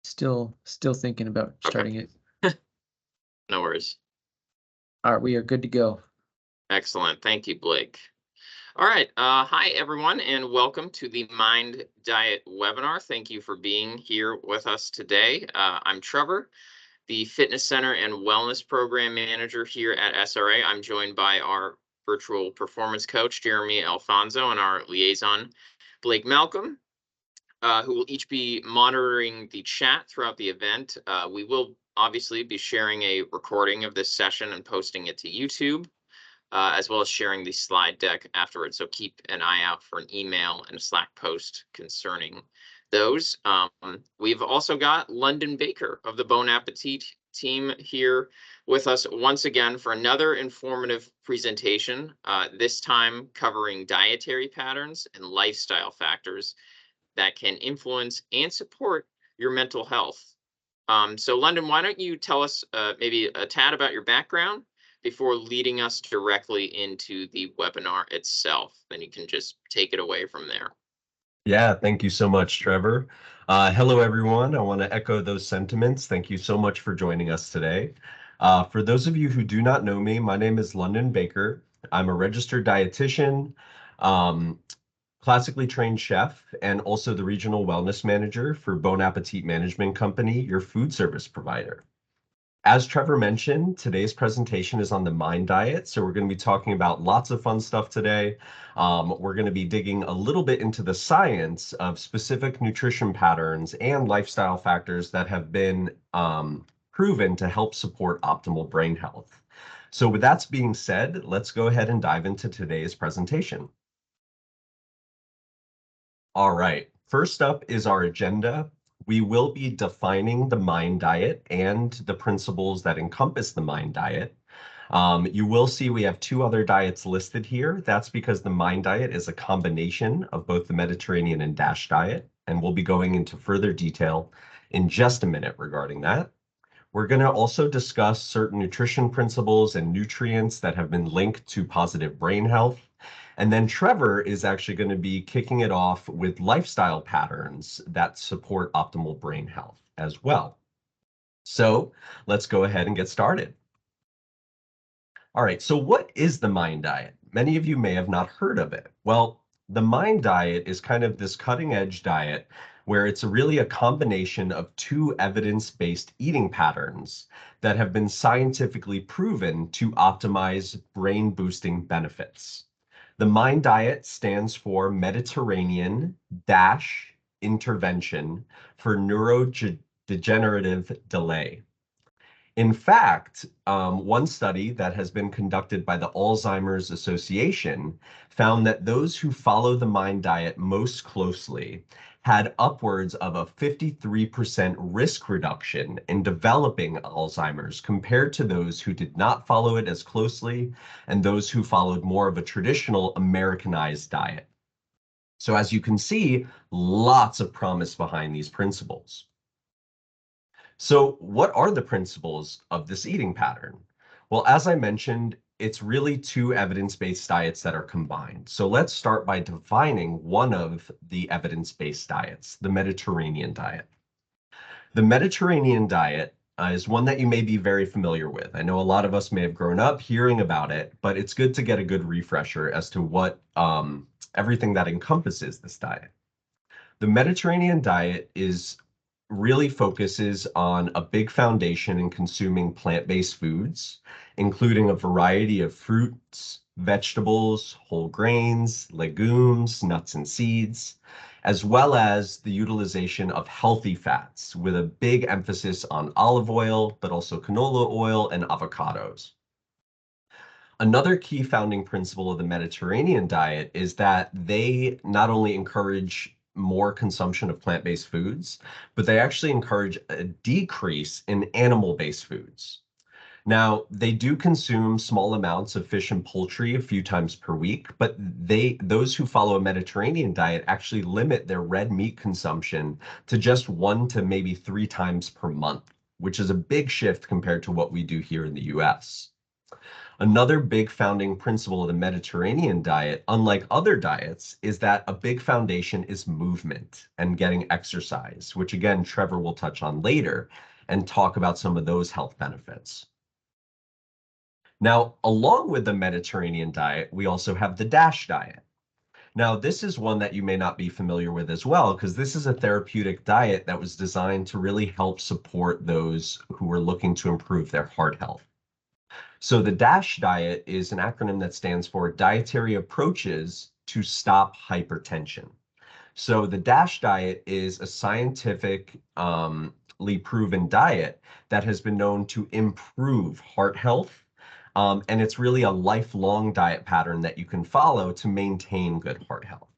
Still thinking about starting it. No worries. All right, we are good to go. Excellent. Thank you, Blake. All right. Hi, everyone, and welcome to the Mind Diet webinar. Thank you for being here with us today. I'm Trevor, the Fitness Center and Wellness Program Manager here at SRA. I'm joined by our virtual performance coach, Jeremy Alfonso, and our liaison, Blake Malcolm, who will each be monitoring the chat throughout the event. We will obviously be sharing a recording of this session and posting it to YouTube, as well as sharing the slide deck afterwards. So keep an eye out for an email and a Slack post concerning those. We've also got London Baker of the Bon Appétit team here with us once again for another informative presentation, this time covering dietary patterns and lifestyle factors that can influence and support your mental health. So London, why don't you tell us maybe a tad about your background before leading us directly into the webinar itself? Then you can just take it away from there. Yeah, thank you so much, Trevor. Hello, everyone. I want to echo those sentiments. Thank you so much for joining us today. For those of you who do not know me, my name is London Baker. I'm a registered dietitian, classically trained chef, and also the regional wellness manager for Bon Appétit Management Company, your food service provider. As Trevor mentioned, today's presentation is on the Mind Diet, so we're going to be talking about lots of fun stuff today. We're going to be digging a little bit into the science of specific nutrition patterns and lifestyle factors that have been proven to help support optimal brain health. So with that being said, let's go ahead and dive into today's presentation. All right, first up is our agenda. We will be defining the Mind Diet and the principles that encompass the Mind Diet. You will see we have two other diets listed here. That's because the Mind Diet is a combination of both the Mediterranean and DASH diet, and we'll be going into further detail in just a minute regarding that. We're going to also discuss certain nutrition principles and nutrients that have been linked to positive brain health. And then Trevor is actually going to be kicking it off with lifestyle patterns that support optimal brain health as well. So let's go ahead and get started. All right, so what is the Mind Diet? Many of you may have not heard of it. Well, the Mind Diet is kind of this cutting edge diet where it's really a combination of two evidence-based eating patterns that have been scientifically proven to optimize brain boosting benefits. The Mind Diet stands for Mediterranean Dash Intervention for Neurodegenerative Delay. In fact, one study that has been conducted by the Alzheimer's Association found that those who follow the Mind Diet most closely had upwards of a 53% risk reduction in developing Alzheimer's compared to those who did not follow it as closely and those who followed more of a traditional Americanized diet. So as you can see, lots of promise behind these principles. So what are the principles of this eating pattern? Well, as I mentioned, it's really two evidence-based diets that are combined. So let's start by defining one of the evidence-based diets, the Mediterranean diet. The Mediterranean diet is one that you may be very familiar with. I know a lot of us may have grown up hearing about it, but it's good to get a good refresher as to what everything that encompasses this diet. The Mediterranean diet really focuses on a big foundation in consuming plant-based foods, including a variety of fruits, vegetables, whole grains, legumes, nuts and seeds, as well as the utilization of healthy fats with a big emphasis on olive oil, but also canola oil and avocados. Another key founding principle of the Mediterranean diet is that they not only encourage more consumption of plant-based foods, but they actually encourage a decrease in animal-based foods. Now, they do consume small amounts of fish and poultry a few times per week, but those who follow a Mediterranean diet actually limit their red meat consumption to just 1 to maybe 3 times per month, which is a big shift compared to what we do here in the US. Another big founding principle of the Mediterranean diet, unlike other diets, is that a big foundation is movement and getting exercise, which again, Trevor will touch on later and talk about some of those health benefits. Now, along with the Mediterranean diet, we also have the DASH diet. Now, this is one that you may not be familiar with as well, because this is a therapeutic diet that was designed to really help support those who are looking to improve their heart health. So the DASH diet is an acronym that stands for Dietary Approaches to Stop Hypertension. So the DASH diet is a scientifically proven diet that has been known to improve heart health. And it's really a lifelong diet pattern that you can follow to maintain good heart health.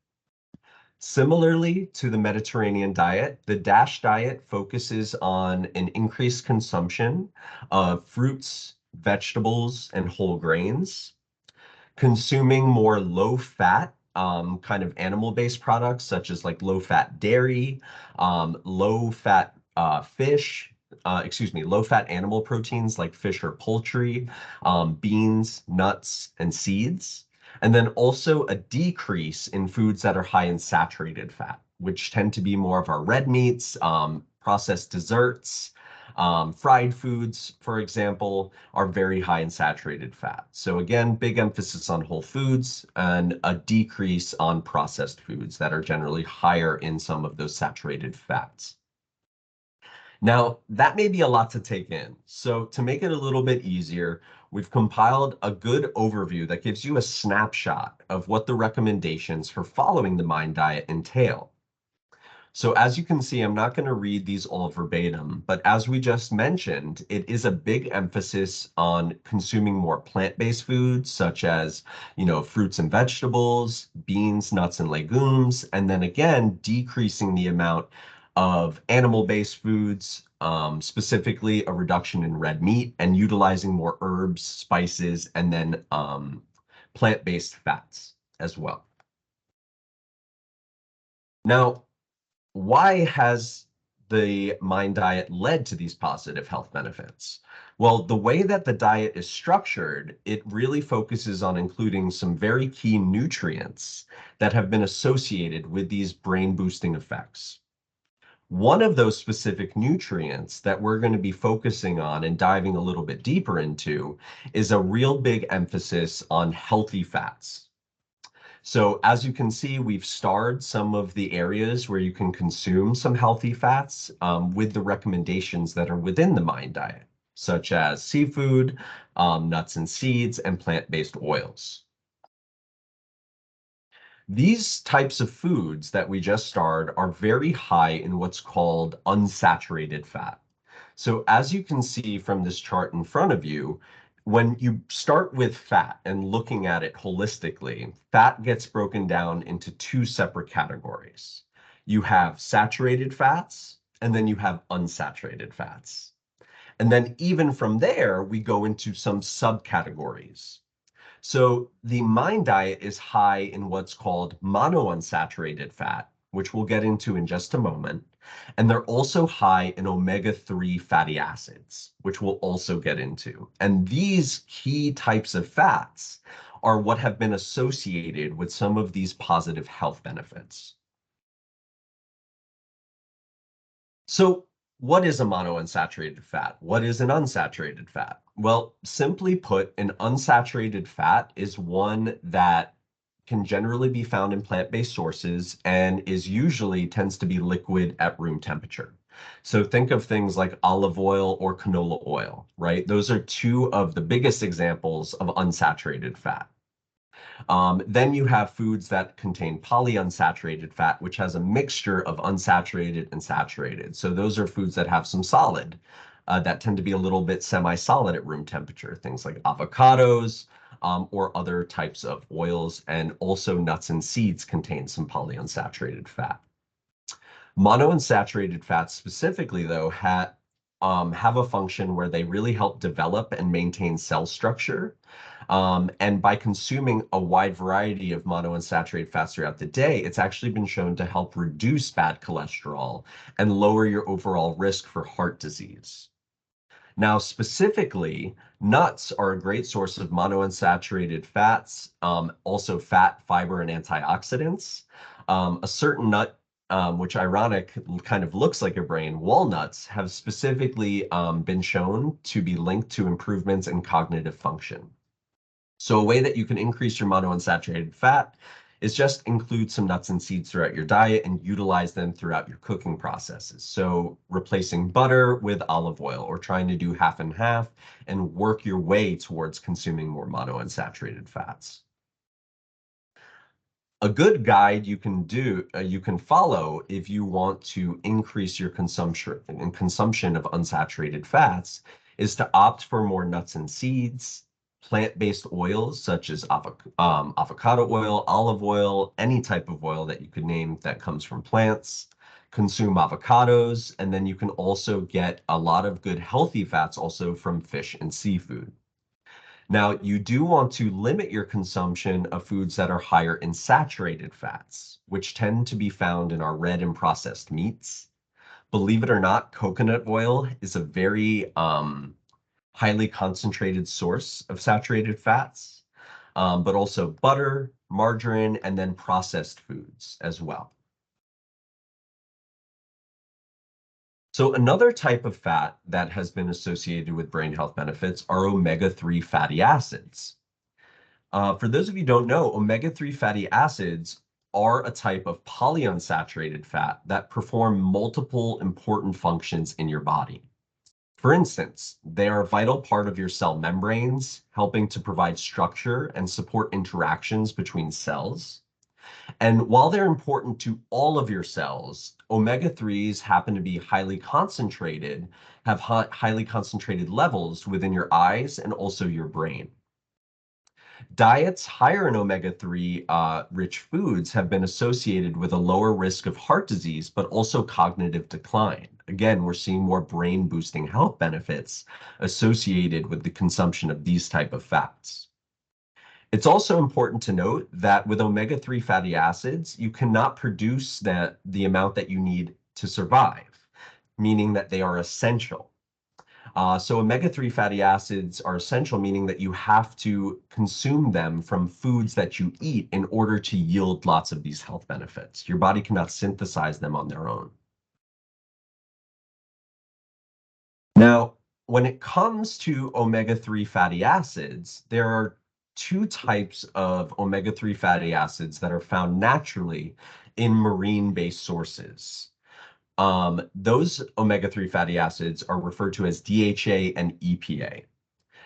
Similarly to the Mediterranean diet, the DASH diet focuses on an increased consumption of fruits, vegetables, and whole grains, consuming more low-fat kind of animal-based products, such as like low-fat dairy, low-fat fish, low-fat animal proteins like fish or poultry, beans, nuts, and seeds. And then also a decrease in foods that are high in saturated fat, which tend to be more of our red meats, processed desserts, fried foods, for example, are very high in saturated fat. So again, big emphasis on whole foods and a decrease on processed foods that are generally higher in some of those saturated fats. Now, that may be a lot to take in. So to make it a little bit easier, we've compiled a good overview that gives you a snapshot of what the recommendations for following the MIND diet entail. So as you can see, I'm not going to read these all verbatim, but as we just mentioned, it is a big emphasis on consuming more plant-based foods, such as, fruits and vegetables, beans, nuts, and legumes, and then again, decreasing the amount of animal-based foods, specifically a reduction in red meat, and utilizing more herbs, spices, and then plant-based fats as well. Now, why has the MIND diet led to these positive health benefits? Well, the way that the diet is structured, it really focuses on including some very key nutrients that have been associated with these brain-boosting effects. One of those specific nutrients that we're going to be focusing on and diving a little bit deeper into is a real big emphasis on healthy fats. So as you can see, we've starred some of the areas where you can consume some healthy fats with the recommendations that are within the MIND diet, such as seafood, nuts and seeds, and plant-based oils. These types of foods that we just starred are very high in what's called unsaturated fat. So as you can see from this chart in front of you, when you start with fat and looking at it holistically, fat gets broken down into two separate categories. You have saturated fats, and then you have unsaturated fats. And then even from there, we go into some subcategories. So the MIND diet is high in what's called monounsaturated fat, which we'll get into in just a moment. And they're also high in omega-3 fatty acids, which we'll also get into. And these key types of fats are what have been associated with some of these positive health benefits. So what is a monounsaturated fat? What is an unsaturated fat? Well, simply put, an unsaturated fat is one that can generally be found in plant-based sources and tends to be liquid at room temperature. So think of things like olive oil or canola oil, right? Those are two of the biggest examples of unsaturated fat. Then you have foods that contain polyunsaturated fat, which has a mixture of unsaturated and saturated. So those are foods that have some solid that tend to be a little bit semi-solid at room temperature, things like avocados or other types of oils, and also nuts and seeds contain some polyunsaturated fat. Monounsaturated fats specifically, though, have a function where they really help develop and maintain cell structure. And by consuming a wide variety of monounsaturated fats throughout the day, it's actually been shown to help reduce bad cholesterol and lower your overall risk for heart disease. Now, specifically, nuts are a great source of monounsaturated fats, also fat, fiber, and antioxidants. A certain nut, which ironic kind of looks like a brain, walnuts have specifically been shown to be linked to improvements in cognitive function. So a way that you can increase your monounsaturated fat is just include some nuts and seeds throughout your diet and utilize them throughout your cooking processes. So replacing butter with olive oil or trying to do half and half and work your way towards consuming more monounsaturated fats. A good guide you can follow if you want to increase your consumption of unsaturated fats is to opt for more nuts and seeds, plant-based oils such as avocado oil, olive oil, any type of oil that you could name that comes from plants. Consume avocados, and then you can also get a lot of good healthy fats also from fish and seafood. Now, you do want to limit your consumption of foods that are higher in saturated fats, which tend to be found in our red and processed meats. Believe it or not, coconut oil is a very highly concentrated source of saturated fats, but also butter, margarine, and then processed foods as well. So another type of fat that has been associated with brain health benefits are omega-3 fatty acids. For those of you who don't know, omega-3 fatty acids are a type of polyunsaturated fat that perform multiple important functions in your body. For instance, they are a vital part of your cell membranes, helping to provide structure and support interactions between cells. And while they're important to all of your cells, omega-3s happen to be highly concentrated, have highly concentrated levels within your eyes and also your brain. Diets higher in omega-3 rich foods have been associated with a lower risk of heart disease, but also cognitive decline. Again, we're seeing more brain boosting health benefits associated with the consumption of these type of fats. It's also important to note that with omega-3 fatty acids, you cannot produce the amount that you need to survive, meaning that they are essential. So omega-3 fatty acids are essential, meaning that you have to consume them from foods that you eat in order to yield lots of these health benefits. Your body cannot synthesize them on their own. Now, when it comes to omega-3 fatty acids, there are two types of omega-3 fatty acids that are found naturally in marine-based sources. Those omega-3 fatty acids are referred to as DHA and EPA.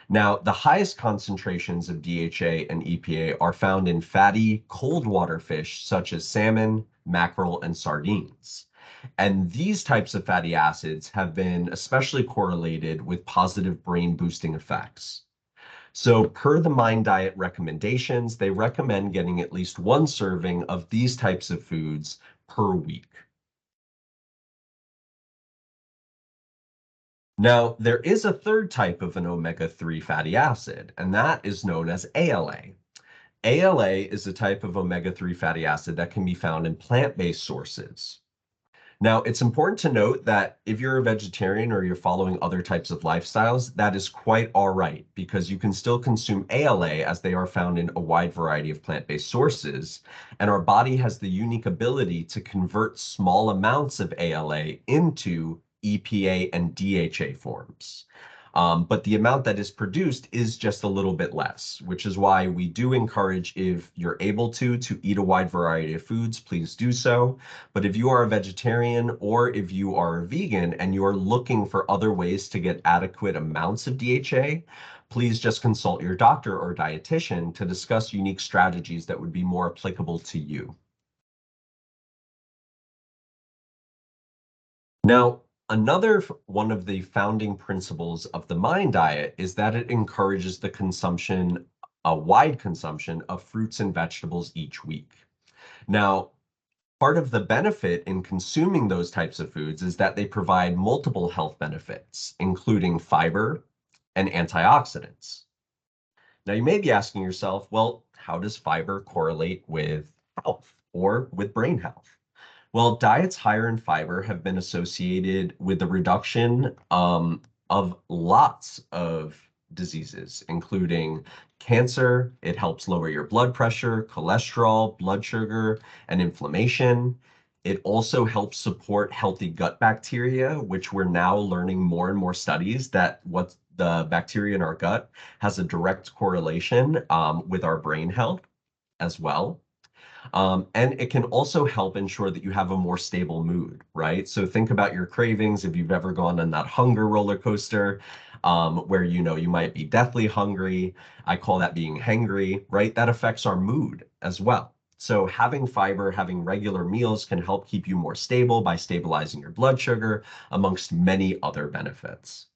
Now, the highest concentrations of DHA and EPA are found in fatty cold water fish such as salmon, mackerel, and sardines. And these types of fatty acids have been especially correlated with positive brain boosting effects. So per the Mind Diet recommendations, they recommend getting at least one serving of these types of foods per week. Now, there is a third type of an omega-3 fatty acid, and that is known as ALA. ALA is a type of omega-3 fatty acid that can be found in plant-based sources. Now, it's important to note that if you're a vegetarian or you're following other types of lifestyles, that is quite all right, because you can still consume ALA as they are found in a wide variety of plant-based sources. And our body has the unique ability to convert small amounts of ALA into EPA and DHA forms. But the amount that is produced is just a little bit less, which is why we do encourage, if you're able to eat a wide variety of foods, please do so. But if you are a vegetarian or if you are a vegan and you are looking for other ways to get adequate amounts of DHA, please just consult your doctor or dietitian to discuss unique strategies that would be more applicable to you. Now, another one of the founding principles of the Mind Diet is that it encourages the consumption, a wide consumption of fruits and vegetables each week. Now, part of the benefit in consuming those types of foods is that they provide multiple health benefits, including fiber and antioxidants. Now, you may be asking yourself, well, how does fiber correlate with health or with brain health? Well, diets higher in fiber have been associated with the reduction of lots of diseases, including cancer. It helps lower your blood pressure, cholesterol, blood sugar, and inflammation. It also helps support healthy gut bacteria, which we're now learning more and more studies that what the bacteria in our gut has a direct correlation with our brain health as well. And it can also help ensure that you have a more stable mood, right? So think about your cravings. If you've ever gone on that hunger roller coaster, where you might be deathly hungry. I call that being hangry, right? That affects our mood as well. So having fiber, having regular meals can help keep you more stable by stabilizing your blood sugar, amongst many other benefits.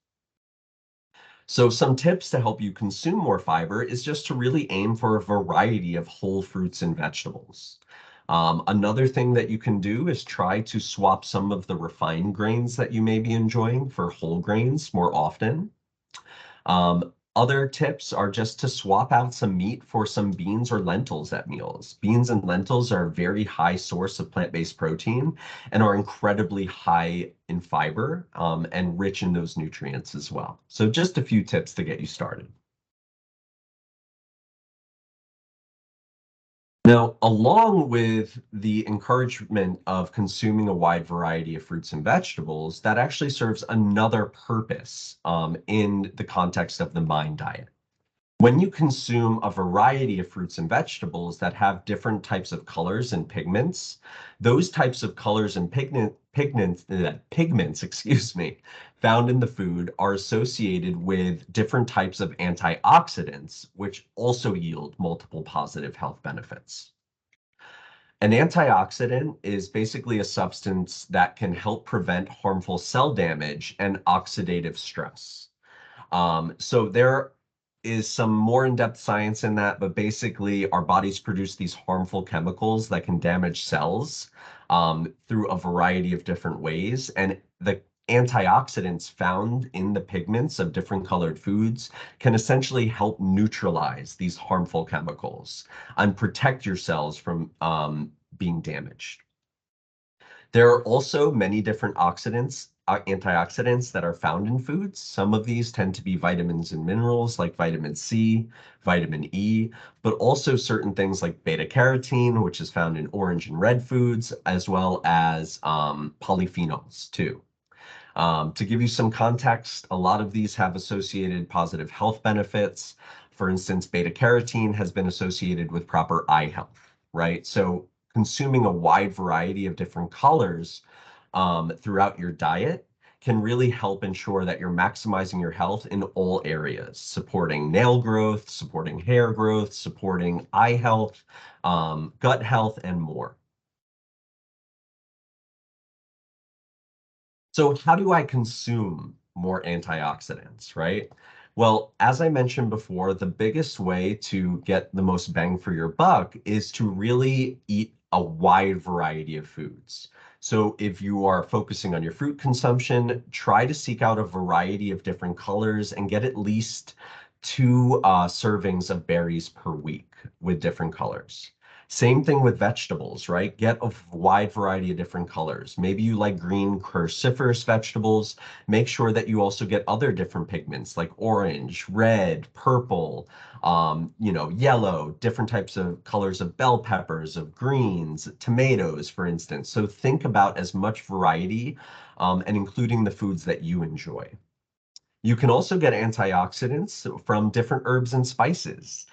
So some tips to help you consume more fiber is just to really aim for a variety of whole fruits and vegetables. Another thing that you can do is try to swap some of the refined grains that you may be enjoying for whole grains more often. Other tips are just to swap out some meat for some beans or lentils at meals. Beans and lentils are a very high source of plant-based protein and are incredibly high in fiber and rich in those nutrients as well. So just a few tips to get you started. Now, along with the encouragement of consuming a wide variety of fruits and vegetables, that actually serves another purpose in the context of the MIND diet. When you consume a variety of fruits and vegetables that have different types of colors and pigments, those types of colors and pigments, excuse me, found in the food are associated with different types of antioxidants, which also yield multiple positive health benefits. An antioxidant is basically a substance that can help prevent harmful cell damage and oxidative stress. So there is some more in-depth science in that, but basically our bodies produce these harmful chemicals that can damage cells through a variety of different ways. And the antioxidants found in the pigments of different colored foods can essentially help neutralize these harmful chemicals and protect your cells from being damaged. There are also many different antioxidants that are found in foods. Some of these tend to be vitamins and minerals like vitamin C, vitamin E, but also certain things like beta carotene, which is found in orange and red foods, as well as polyphenols too. To give you some context, a lot of these have associated positive health benefits. For instance, beta carotene has been associated with proper eye health, right? So consuming a wide variety of different colors throughout your diet can really help ensure that you're maximizing your health in all areas, supporting nail growth, supporting hair growth, supporting eye health, gut health, and more. So how do I consume more antioxidants, right? Well, as I mentioned before, the biggest way to get the most bang for your buck is to really eat a wide variety of foods. So if you are focusing on your fruit consumption, try to seek out a variety of different colors and get at least 2 servings of berries per week with different colors. Same thing with vegetables, right? Get a wide variety of different colors. Maybe you like green cruciferous vegetables. Make sure that you also get other different pigments like orange, red, purple, yellow, different types of colors of bell peppers, of greens, tomatoes, for instance. So think about as much variety and including the foods that you enjoy. You can also get antioxidants from different herbs and spices.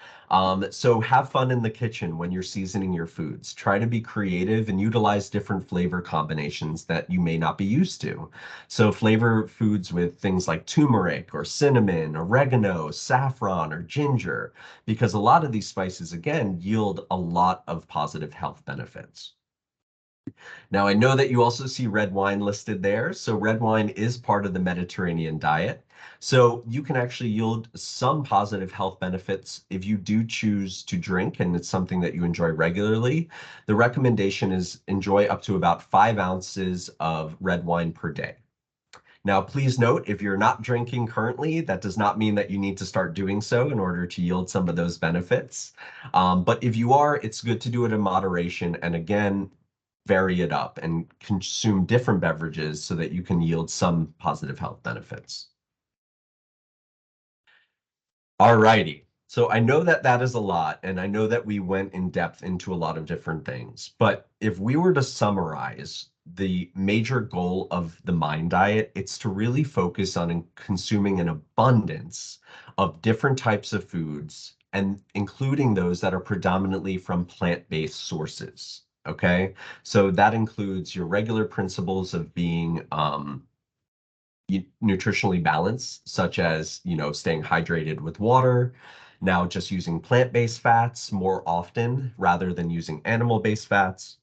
So have fun in the kitchen when you're seasoning your foods. Try to be creative and utilize different flavor combinations that you may not be used to. So flavor foods with things like turmeric or cinnamon, oregano, saffron, or ginger, because a lot of these spices, again, yield a lot of positive health benefits. Now, I know that you also see red wine listed there. So red wine is part of the Mediterranean diet. So you can actually yield some positive health benefits if you do choose to drink and it's something that you enjoy regularly. The recommendation is enjoy up to about 5 ounces of red wine per day. Now, please note, if you're not drinking currently, that does not mean that you need to start doing so in order to yield some of those benefits. But if you are, it's good to do it in moderation. And again, vary it up and consume different beverages so that you can yield some positive health benefits. All righty. So I know that that is a lot, and I know that we went in depth into a lot of different things. But if we were to summarize the major goal of the Mind Diet, it's to really focus on consuming an abundance of different types of foods, and including those that are predominantly from plant-based sources. Okay, so that includes your regular principles of being nutritionally balanced, such as, staying hydrated with water, now just using plant-based fats more often rather than using animal-based fats,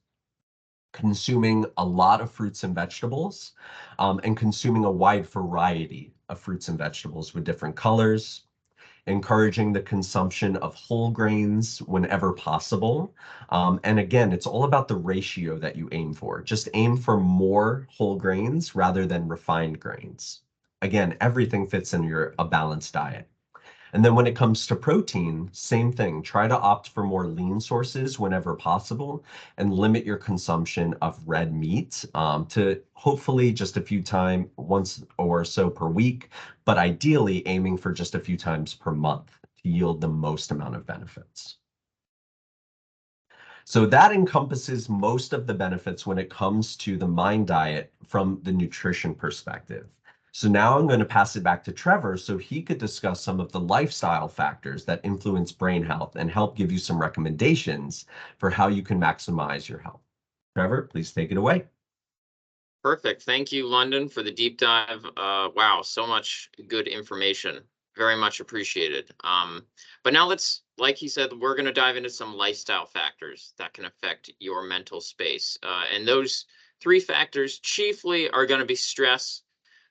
consuming a lot of fruits and vegetables, and consuming a wide variety of fruits and vegetables with different colors, encouraging the consumption of whole grains whenever possible. And again, it's all about the ratio that you aim for. Just aim for more whole grains rather than refined grains. Again, everything fits in a balanced diet. And then when it comes to protein, same thing. Try to opt for more lean sources whenever possible and limit your consumption of red meat to hopefully just a few times, once or so per week, but ideally aiming for just a few times per month to yield the most amount of benefits. So that encompasses most of the benefits when it comes to the Mind Diet from the nutrition perspective. So now I'm going to pass it back to Trevor so he could discuss some of the lifestyle factors that influence brain health and help give you some recommendations for how you can maximize your health. Trevor, please take it away. Perfect. Thank you, London, for the deep dive. Wow, so much good information. Very much appreciated. But now like he said, we're going to dive into some lifestyle factors that can affect your mental space. And those three factors chiefly are going to be stress,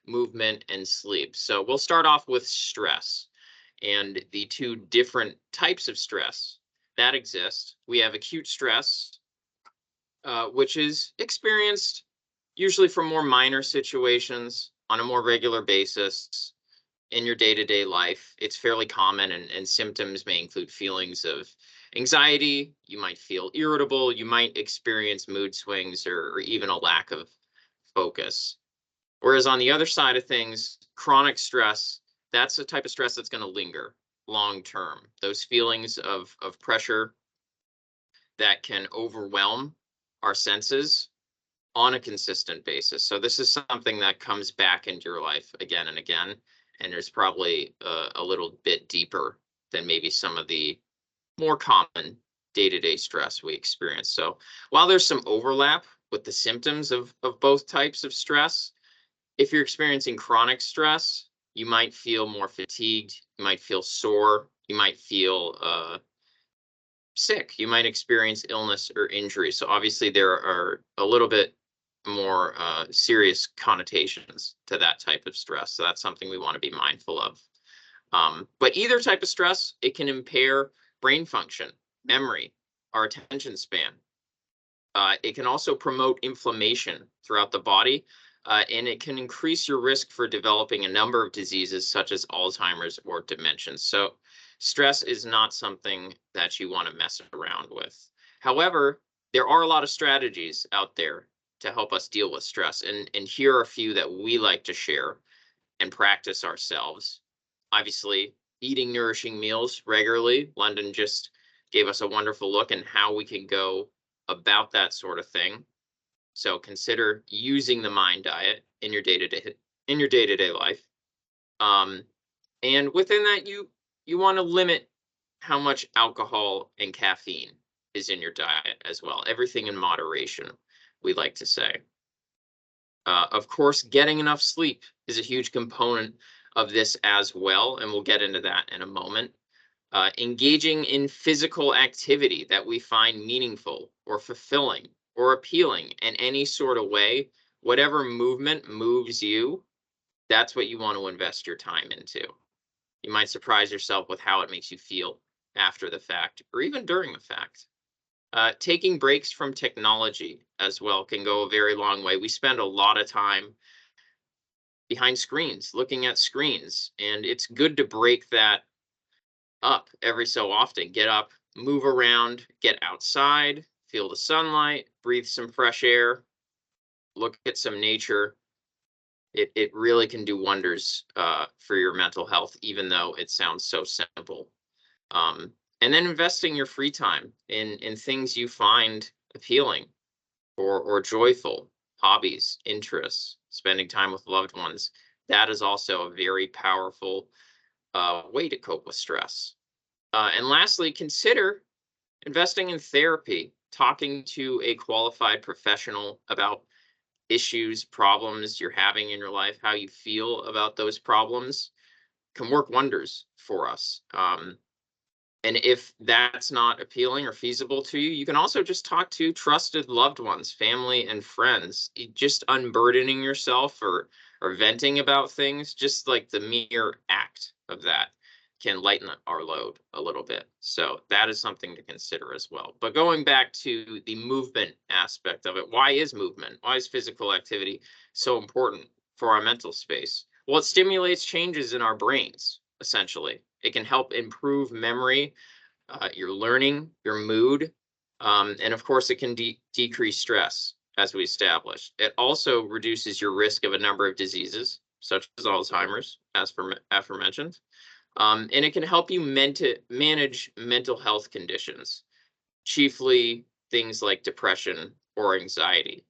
movement, and sleep. So we'll start off with stress and the two different types of stress that exist. We have acute stress, which is experienced usually from more minor situations on a more regular basis in your day-to-day life. It's fairly common, and symptoms may include feelings of anxiety. You might feel irritable. You might experience mood swings or even a lack of focus. Whereas on the other side of things, chronic stress, that's the type of stress that's going to linger long term. Those feelings of pressure that can overwhelm our senses on a consistent basis. So this is something that comes back into your life again and again, and there's probably a little bit deeper than maybe some of the more common day-to-day stress we experience. So while there's some overlap with the symptoms of both types of stress, if you're experiencing chronic stress, you might feel more fatigued, you might feel sore, you might feel sick, you might experience illness or injury. So obviously there are a little bit more serious connotations to that type of stress. So that's something we want to be mindful of. But either type of stress, it can impair brain function, memory, our attention span. It can also promote inflammation throughout the body, and it can increase your risk for developing a number of diseases such as Alzheimer's or dementia. So stress is not something that you want to mess around with. However, there are a lot of strategies out there to help us deal with stress. And here are a few that we like to share and practice ourselves. Obviously, eating nourishing meals regularly. London just gave us a wonderful look at how we can go about that sort of thing. So consider using the Mind Diet in your day-to-day life. And within that, you want to limit how much alcohol and caffeine is in your diet as well. Everything in moderation, we like to say. Of course, getting enough sleep is a huge component of this as well, and we'll get into that in a moment. Engaging in physical activity that we find meaningful or fulfilling or appealing in any sort of way, whatever movement moves you, that's what you want to invest your time into. You might surprise yourself with how it makes you feel after the fact or even during the fact. Taking breaks from technology as well can go a very long way. We spend a lot of time behind screens, looking at screens, and it's good to break that up every so often. Get up, move around, get outside, feel the sunlight, breathe some fresh air, look at some nature. It really can do wonders for your mental health, even though it sounds so simple. And then investing your free time in things you find appealing or joyful, hobbies, interests, spending time with loved ones. That is also a very powerful way to cope with stress. And lastly, consider investing in therapy, talking to a qualified professional about issues, problems you're having in your life, how you feel about those problems can work wonders for us. And if that's not appealing or feasible to you, you can also just talk to trusted loved ones, family and friends. Just unburdening yourself or venting about things, just like the mere act of that can lighten our load a little bit. So that is something to consider as well. But going back to the movement aspect of it, why is movement? Why is physical activity so important for our mental space? Well, it stimulates changes in our brains, essentially. It can help improve memory, your learning, your mood, and of course, it can decrease stress, as we established. It also reduces your risk of a number of diseases, such as Alzheimer's, as aforementioned. And it can help you manage mental health conditions, chiefly things like depression or anxiety.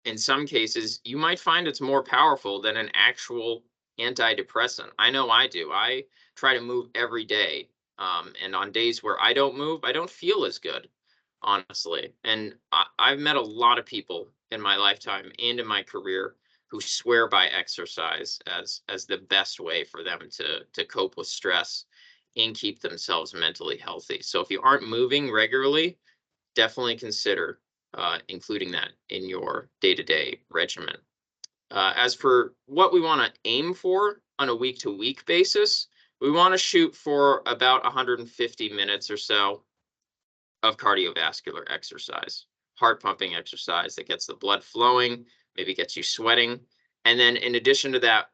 In some cases, you might find it's more powerful than an actual antidepressant. I know I do. I try to move every day. And on days where I don't move, I don't feel as good, honestly. And I've met a lot of people in my lifetime and in my career who swear by exercise as the best way for them to cope with stress and keep themselves mentally healthy. So if you aren't moving regularly, definitely consider including that in your day-to-day regimen. As for what we want to aim for on a week-to-week basis, we want to shoot for about 150 minutes or so of cardiovascular exercise, heart pumping exercise that gets the blood flowing, maybe gets you sweating. And then in addition to that,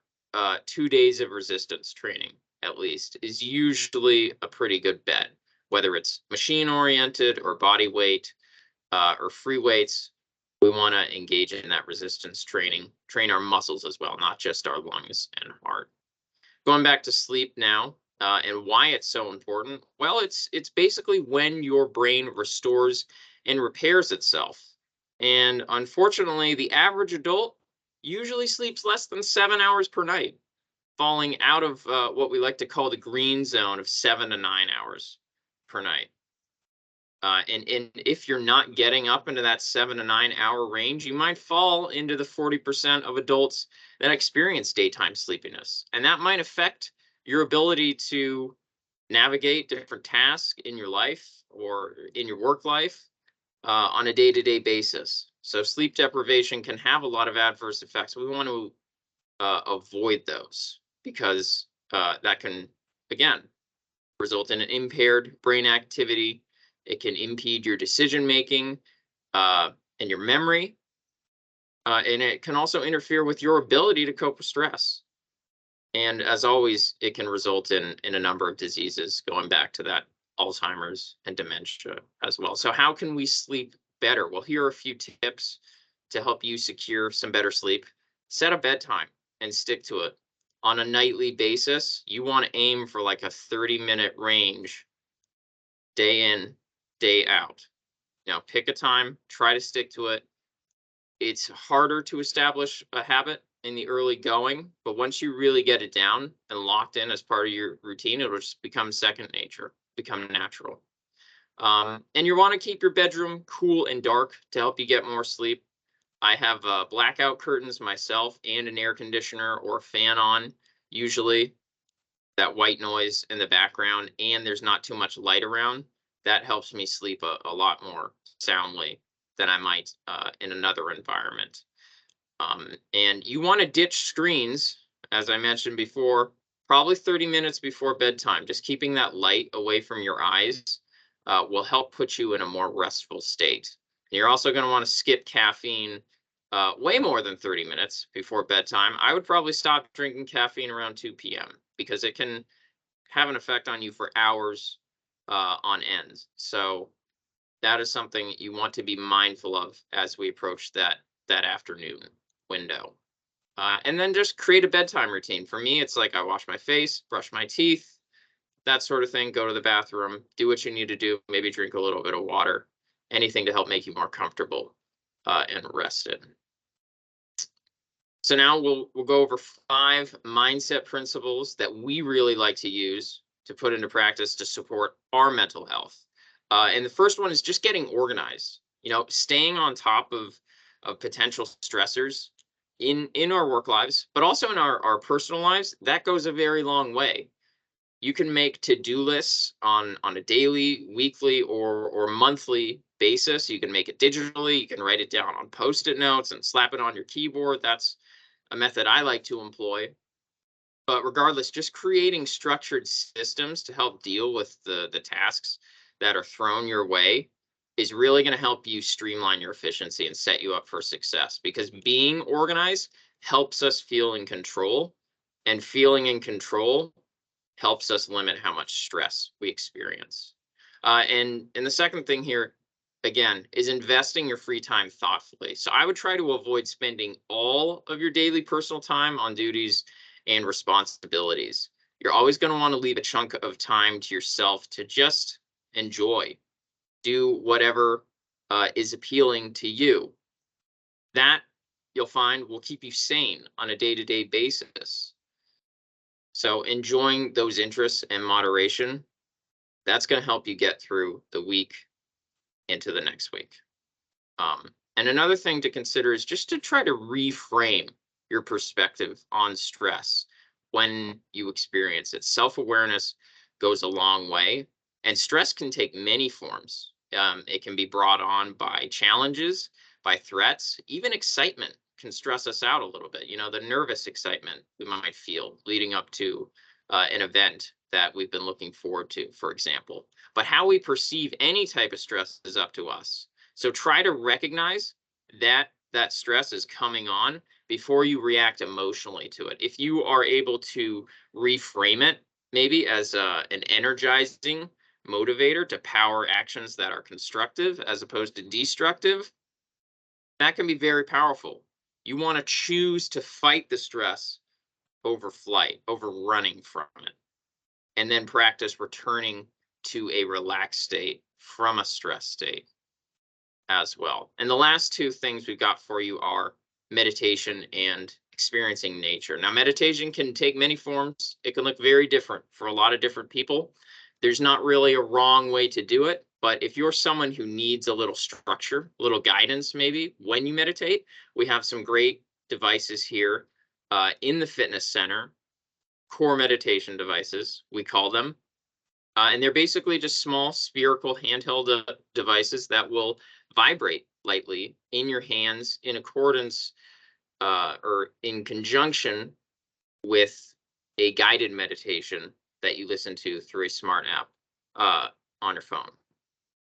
2 days of resistance training at least is usually a pretty good bet, whether it's machine oriented or body weight or free weights. We want to engage in that resistance training, train our muscles as well, not just our lungs and heart. Going back to sleep now, and why it's so important. Well, it's basically when your brain restores and repairs itself. And unfortunately, the average adult usually sleeps less than 7 hours per night, falling out of what we like to call the green zone of 7 to 9 hours per night. And if you're not getting up into that 7 to 9 hour range, you might fall into the 40% of adults that experience daytime sleepiness. And that might affect your ability to navigate different tasks in your life or in your work life on a day-to-day basis. So sleep deprivation can have a lot of adverse effects. We want to avoid those because that can, again, result in an impaired brain activity. It can impede your decision making and your memory. And it can also interfere with your ability to cope with stress. And as always, it can result in a number of diseases, going back to that Alzheimer's and dementia as well. So how can we sleep better? Well, here are a few tips to help you secure some better sleep. Set a bedtime and stick to it. On a nightly basis, you want to aim for like a 30-minute range, day in, day out. Now, pick a time, try to stick to it. It's harder to establish a habit in the early going, but once you really get it down and locked in as part of your routine, it'll just become second nature, become natural. And you want to keep your bedroom cool and dark to help you get more sleep. I have blackout curtains myself and an air conditioner or a fan on, usually. That white noise in the background, and there's not too much light around. That helps me sleep a lot more soundly than I might in another environment. And you want to ditch screens, as I mentioned before, probably 30 minutes before bedtime. Just keeping that light away from your eyes will help put you in a more restful state. And you're also going to want to skip caffeine way more than 30 minutes before bedtime. I would probably stop drinking caffeine around 2 p.m. because it can have an effect on you for hours on end. So that is something you want to be mindful of as we approach that afternoon window. And then just create a bedtime routine. For me, it's like I wash my face, brush my teeth, that sort of thing, go to the bathroom, do what you need to do, maybe drink a little bit of water, anything to help make you more comfortable and rested. So now we'll go over 5 mindset principles that we really like to use to put into practice to support our mental health. And the first one is just getting organized. You know, staying on top of potential stressors in our work lives, but also in our personal lives. That goes a very long way. You can make to-do lists on a daily, weekly, or monthly basis. You can make it digitally. You can write it down on Post-it notes and slap it on your keyboard. That's a method I like to employ. But regardless, just creating structured systems to help deal with the tasks that are thrown your way is really going to help you streamline your efficiency and set you up for success, because being organized helps us feel in control, and feeling in control helps us limit how much stress we experience. And the second thing here, again, is investing your free time thoughtfully. So I would try to avoid spending all of your daily personal time on duties and responsibilities. You're always going to want to leave a chunk of time to yourself to just enjoy, do whatever is appealing to you. That, you'll find, will keep you sane on a day-to-day basis. So enjoying those interests in moderation, that's going to help you get through the week into the next week. And another thing to consider is just to try to reframe your perspective on stress when you experience it. Self-awareness goes a long way, and stress can take many forms. It can be brought on by challenges, by threats, even excitement can stress us out a little bit. You know, the nervous excitement we might feel leading up to an event that we've been looking forward to, for example. But how we perceive any type of stress is up to us. So try to recognize that stress is coming on before you react emotionally to it. If you are able to reframe it maybe as an energizing motivator to power actions that are constructive as opposed to destructive, that can be very powerful. You want to choose to fight the stress over flight, over running from it, and then practice returning to a relaxed state from a stress state as well. And the last 2 things we've got for you are meditation and experiencing nature. Now, meditation can take many forms. It can look very different for a lot of different people. There's not really a wrong way to do it, but if you're someone who needs a little structure, a little guidance maybe when you meditate, we have some great devices here in the fitness center, core meditation devices, we call them. And they're basically just small spherical handheld devices that will vibrate lightly in your hands in accordance or in conjunction with a guided meditation that you listen to through a smart app on your phone.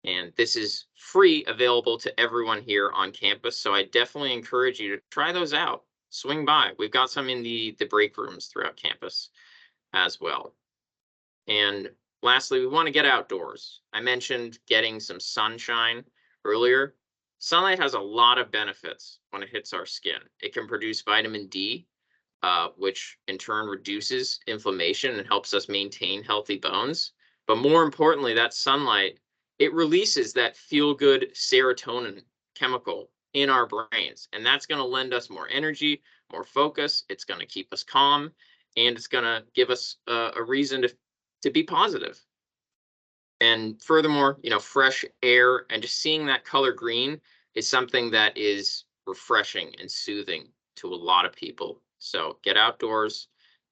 And this is free, available to everyone here on campus. So I definitely encourage you to try those out. Swing by. We've got some in the break rooms throughout campus as well. And lastly, we want to get outdoors. I mentioned getting some sunshine earlier. Sunlight has a lot of benefits when it hits our skin. It can produce vitamin D, which in turn reduces inflammation and helps us maintain healthy bones. But more importantly, that sunlight, it releases that feel-good serotonin chemical in our brains. And that's going to lend us more energy, more focus. It's going to keep us calm, and it's going to give us a reason to be positive. And furthermore, you know, fresh air and just seeing that color green is something that is refreshing and soothing to a lot of people. So get outdoors,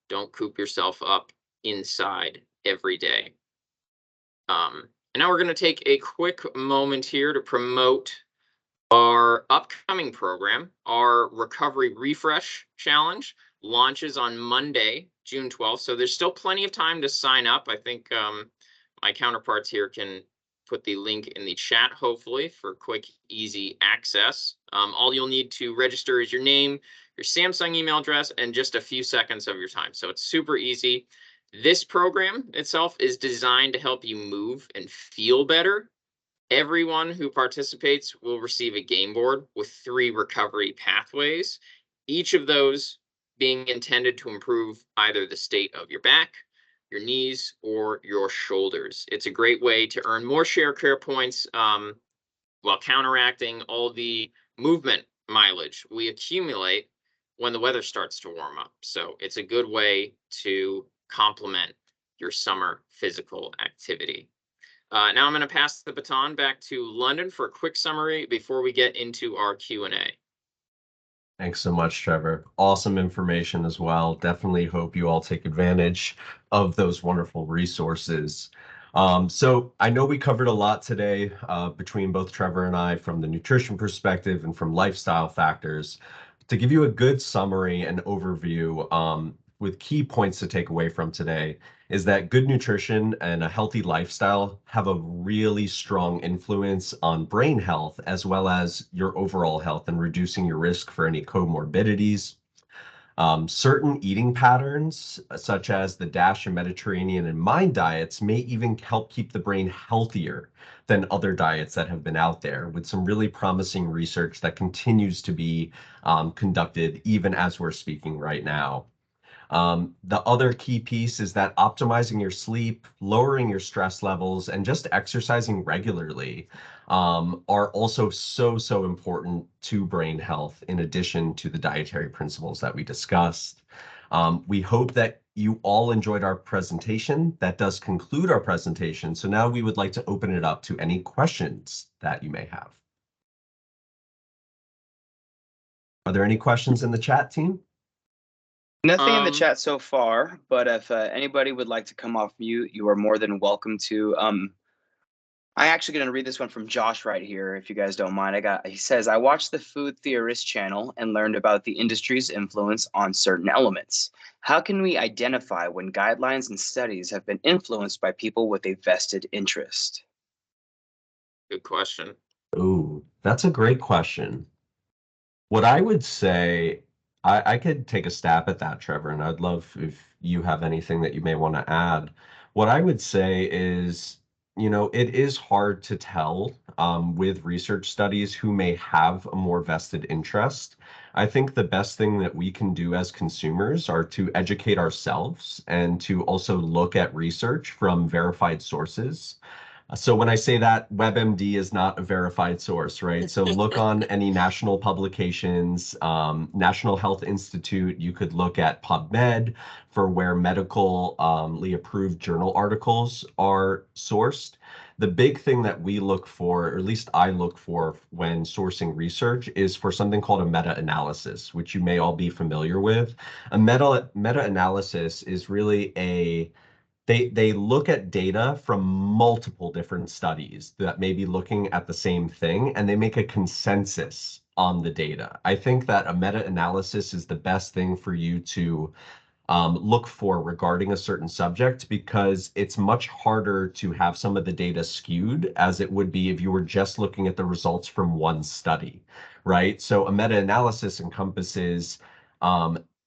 don't coop yourself up inside every day. And now we're going to take a quick moment here to promote our upcoming program. Our Recovery Refresh Challenge launches on Monday, June 12th. So there's still plenty of time to sign up. I think my counterparts here can put the link in the chat, hopefully, for quick, easy access. All you'll need to register is your name, your Samsung email address, and just a few seconds of your time. So it's super easy. This program itself is designed to help you move and feel better. Everyone who participates will receive a game board with 3 recovery pathways. Each of those being intended to improve either the state of your back, your knees, or your shoulders. It's a great way to earn more share care points while counteracting all the movement mileage we accumulate when the weather starts to warm up. So it's a good way to complement your summer physical activity. Now I'm going to pass the baton back to London for a quick summary before we get into our Q&A. Thanks so much, Trevor. Awesome information as well. Definitely hope you all take advantage of those wonderful resources. So I know we covered a lot today between both Trevor and I from the nutrition perspective and from lifestyle factors. To give you a good summary and overview with key points to take away from today is that good nutrition and a healthy lifestyle have a really strong influence on brain health as well as your overall health and reducing your risk for any comorbidities. Certain eating patterns, such as the DASH and Mediterranean and MIND diets, may even help keep the brain healthier than other diets that have been out there, with some really promising research that continues to be conducted even as we're speaking right now. The other key piece is that optimizing your sleep, lowering your stress levels, and just exercising regularly are also so important to brain health, in addition to the dietary principles that we discussed. We hope that you all enjoyed our presentation. That does conclude our presentation. So now we would like to open it up to any questions that you may have. Are there any questions in the chat, team? Nothing in the chat so far, but if anybody would like to come off mute, you are more than welcome to. I'm actually going to read this one from Josh right here, if you guys don't mind. He says, I watched the Food Theorist channel and learned about the industry's influence on certain elements. How can we identify when guidelines and studies have been influenced by people with a vested interest? Good question. Ooh, that's a great question. What I would say, I could take a stab at that, Trevor, and I'd love if you have anything that you may want to add. What I would say is, it is hard to tell with research studies who may have a more vested interest. I think the best thing that we can do as consumers are to educate ourselves and to also look at research from verified sources. So when I say that, WebMD is not a verified source, right? So look on any national publications, National Health Institute. You could look at PubMed for where medically approved journal articles are sourced. The big thing that we look for, or at least I look for when sourcing research, is for something called a meta-analysis, which you may all be familiar with. A meta-analysis is really they look at data from multiple different studies that may be looking at the same thing, and they make a consensus on the data. I think that a meta-analysis is the best thing for you to look for regarding a certain subject, because it's much harder to have some of the data skewed as it would be if you were just looking at the results from one study, right? So a meta-analysis encompasses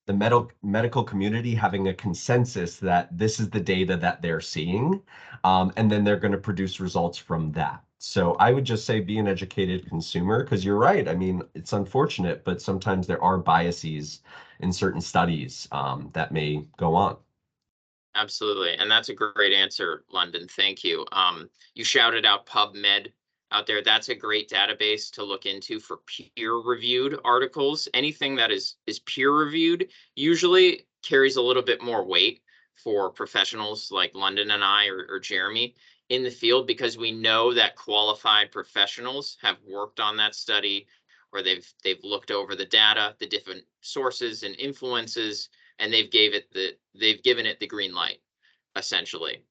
the medical community having a consensus that this is the data that they're seeing, and then they're going to produce results from that. So I would just say be an educated consumer, because you're right. I mean, it's unfortunate, but sometimes there are biases in certain studies that may go on. Absolutely. And that's a great answer, London. Thank you. You shouted out PubMed out there. That's a great database to look into for peer-reviewed articles. Anything that is peer-reviewed usually carries a little bit more weight for professionals like London and I or Jeremy in the field, because we know that qualified professionals have worked on that study, or they've looked over the data, the different sources and influences, and they've given it the green light, essentially.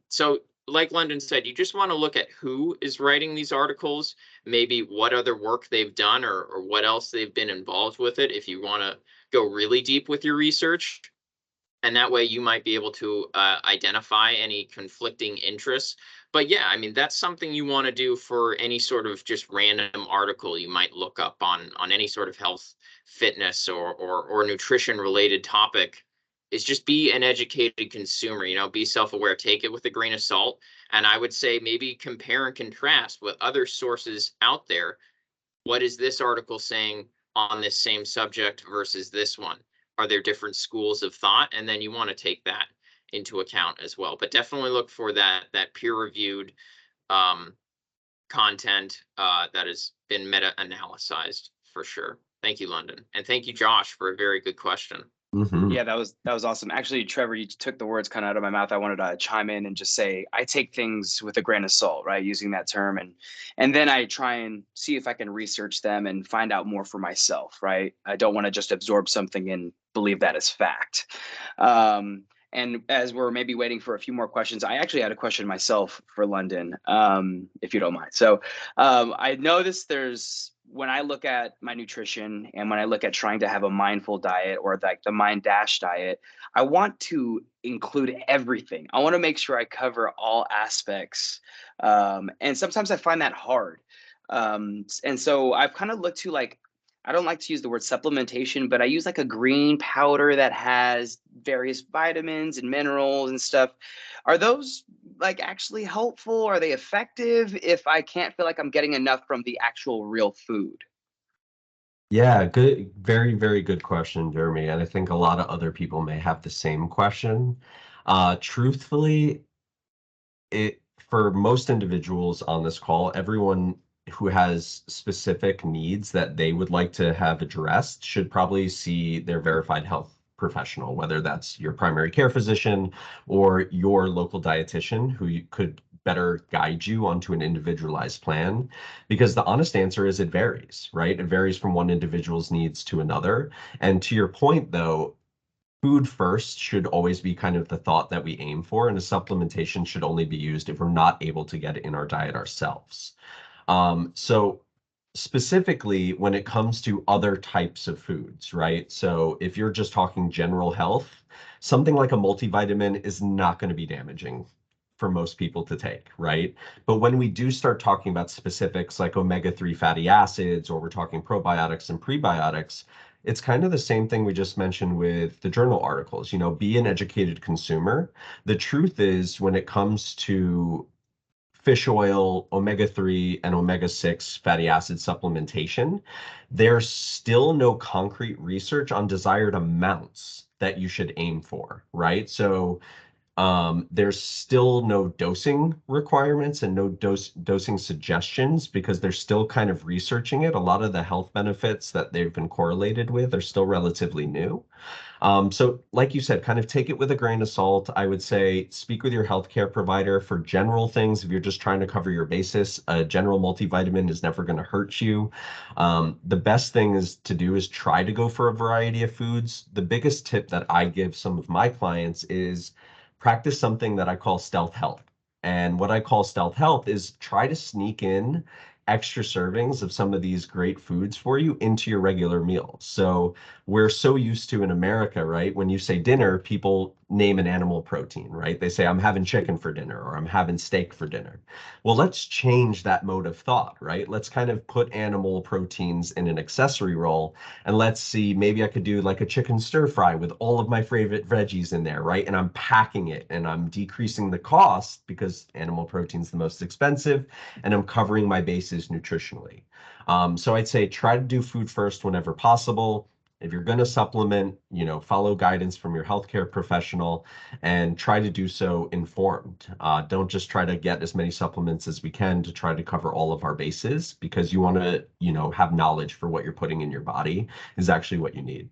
So like London said, you just want to look at who is writing these articles, maybe what other work they've done, or what else they've been involved with it, if you want to go really deep with your research. And that way you might be able to identify any conflicting interests. But yeah, I mean, that's something you want to do for any sort of just random article you might look up on any sort of health, fitness, or nutrition related topic, is just be an educated consumer, be self-aware, take it with a grain of salt. And I would say maybe compare and contrast with other sources out there. What is this article saying on this same subject versus this one? are there different schools of thought? And then you want to take that into account as well. But definitely look for that peer-reviewed content that has been meta-analyzed for sure. Thank you, London. And thank you, Josh, for a very good question. Yeah, that was awesome. Actually, Trevor, you took the words kind of out of my mouth. I wanted to chime in and just say I take things with a grain of salt, right? Using that term, and then I try and see if I can research them and find out more for myself, right? I don't want to just absorb something and believe that as fact. And as we're maybe waiting for a few more questions, I actually had a question myself for London, if you don't mind. So I noticed when I look at my nutrition and when I look at trying to have a mindful diet or like the Mind Dash diet, I want to include everything. I want to make sure I cover all aspects. And sometimes I find that hard. And so I've kind of looked to like, I don't like to use the word supplementation, but I use like a green powder that has various vitamins and minerals and stuff. Are those like actually helpful? Are they effective if I can't feel like I'm getting enough from the actual real food? Yeah, good, very, very good question, Jeremy. And I think a lot of other people may have the same question. Truthfully, for most individuals on this call, everyone who has specific needs that they would like to have addressed should probably see their verified health professional, whether that's your primary care physician or your local dietitian who could better guide you onto an individualized plan. Because the honest answer is it varies, right? It varies from one individual's needs to another. And to your point, though, food first should always be kind of the thought that we aim for, and a supplementation should only be used if we're not able to get it in our diet ourselves. So specifically when it comes to other types of foods, right? So if you're just talking general health, something like a multivitamin is not going to be damaging for most people to take, right? But when we do start talking about specifics like omega-3 fatty acids, or we're talking probiotics and prebiotics, it's kind of the same thing we just mentioned with the journal articles. You know, be an educated consumer. The truth is, when it comes to fish oil, omega-3 and omega-6 fatty acid supplementation, there's still no concrete research on desired amounts that you should aim for, right? So there's still no dosing requirements and no dosing suggestions because they're still kind of researching it. A lot of the health benefits that they've been correlated with are still relatively new. So like you said, kind of take it with a grain of salt. I would say speak with your healthcare provider for general things. If you're just trying to cover your basis, a general multivitamin is never going to hurt you. The best thing to do is try to go for a variety of foods. The biggest tip that I give some of my clients is practice something that I call stealth health. And what I call stealth health is try to sneak in extra servings of some of these great foods for you into your regular meals. So we're so used to in America, right? When you say dinner, people name an animal protein, right? They say, I'm having chicken for dinner or I'm having steak for dinner. Well, let's change that mode of thought, right? Let's kind of put animal proteins in an accessory role and let's see, maybe I could do like a chicken stir fry with all of my favorite veggies in there, right? And I'm packing it and I'm decreasing the cost because animal protein is the most expensive and I'm covering my bases nutritionally. So I'd say try to do food first whenever possible. If you're going to supplement, follow guidance from your healthcare professional and try to do so informed. Don't just try to get as many supplements as we can to try to cover all of our bases because you want to, have knowledge for what you're putting in your body is actually what you need.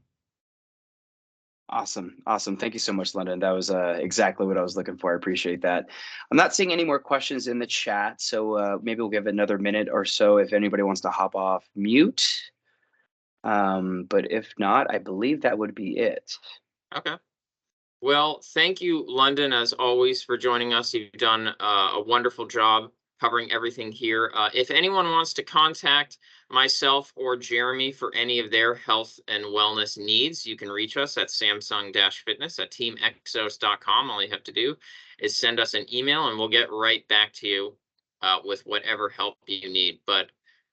Awesome. Thank you so much, London. That was exactly what I was looking for. I appreciate that. I'm not seeing any more questions in the chat, so maybe we'll give it another minute or so if anybody wants to hop off mute. But if not, I believe that would be it. Okay. Well, thank you, London, as always, for joining us. You've done a wonderful job covering everything here. If anyone wants to contact myself or Jeremy for any of their health and wellness needs, you can reach us at samsung-fitness@teamexos.com. All you have to do is send us an email and we'll get right back to you with whatever help you need. But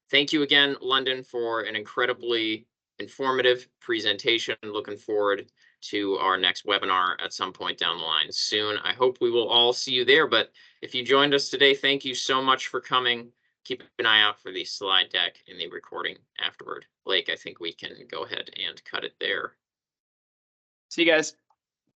thank you again, London, for an incredibly informative presentation. Looking forward to our next webinar at some point down the line soon. I hope we will all see you there. But if you joined us today, thank you so much for coming. Keep an eye out for the slide deck and the recording afterward. Blake, I think we can go ahead and cut it there. See you guys.